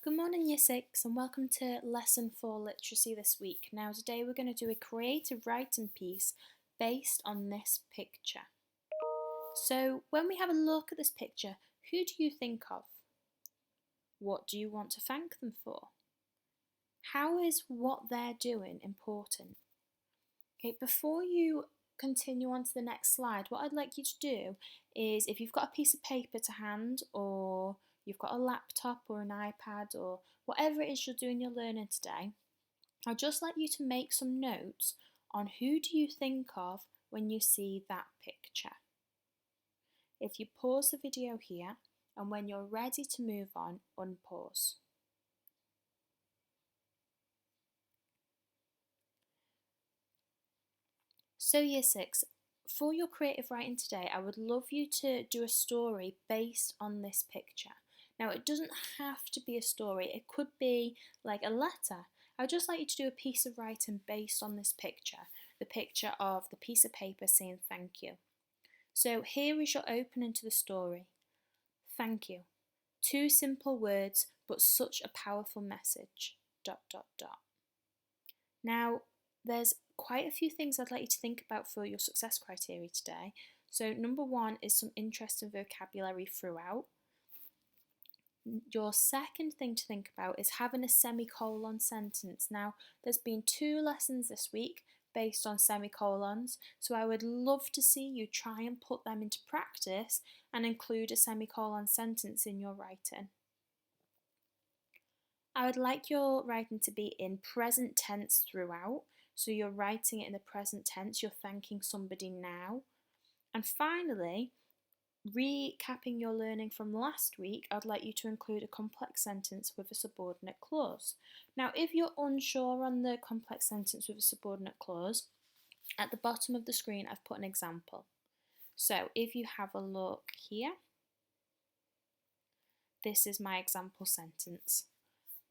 Good morning, Year 6, and welcome to Lesson 4 Literacy this week. Now, today we're going to do a creative writing piece based on this picture. So, when we have a look at this picture, who do you think of? What do you want to thank them for? How is what they're doing important? Okay, before you continue on to the next slide, what I'd like you to do is, if you've got a piece of paper to hand, or you've got a laptop or an iPad or whatever it is you're doing your learning today, I'd just like you to make some notes on who do you think of when you see that picture. If you pause the video here, and when you're ready to move on, unpause. So Year 6, for your creative writing today, I would love you to do a story based on this picture. Now, it doesn't have to be a story, it could be like a letter. I would just like you to do a piece of writing based on this picture, the picture of the piece of paper saying thank you. So here is your opening to the story. Thank you. 2 simple words, but such a powerful message. ... Now, there's quite a few things I'd like you to think about for your success criteria today. So number 1 is some interesting vocabulary throughout. Your second thing to think about is having a semicolon sentence. Now, there's been 2 lessons this week based on semicolons, so I would love to see you try and put them into practice and include a semicolon sentence in your writing. I would like your writing to be in present tense throughout, so you're writing it in the present tense, you're thanking somebody now. And finally, recapping your learning from last week, I'd like you to include a complex sentence with a subordinate clause. Now, if you're unsure on the complex sentence with a subordinate clause, at the bottom of the screen I've put an example. So if you have a look here, this is my example sentence.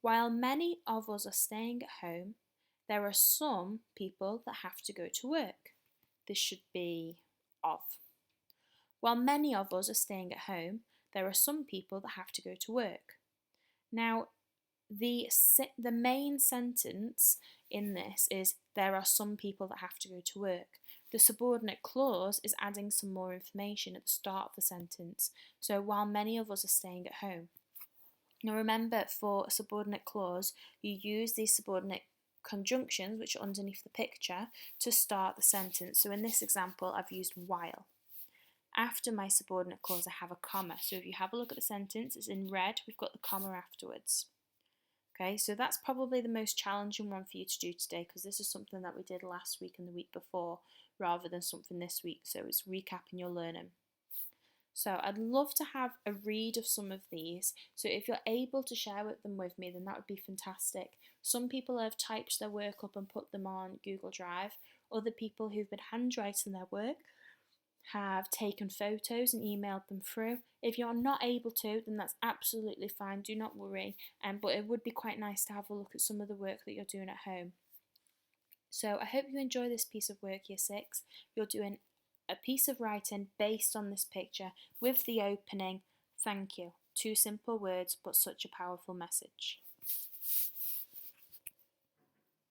While many of us are staying at home, there are some people that have to go to work. This should be of. While many of us are staying at home, there are some people that have to go to work. Now, the main sentence in this is there are some people that have to go to work. The subordinate clause is adding some more information at the start of the sentence. So, while many of us are staying at home. Now remember, for a subordinate clause, you use these subordinate conjunctions, which are underneath the picture, to start the sentence. So in this example, I've used while. After my subordinate clause, I have a comma. So if you have a look at the sentence, it's in red, we've got the comma afterwards. Okay, so that's probably the most challenging one for you to do today, because this is something that we did last week and the week before, rather than something this week. So it's recapping your learning. So I'd love to have a read of some of these. So if you're able to share them with me, then that would be fantastic. Some people have typed their work up and put them on Google Drive. Other people who've been handwriting their work have taken photos and emailed them through. If you're not able to, then that's absolutely fine. Do not worry. But it would be quite nice to have a look at some of the work that you're doing at home. So I hope you enjoy this piece of work, Year 6. You're doing a piece of writing based on this picture with the opening, thank you. 2 simple words, but such a powerful message.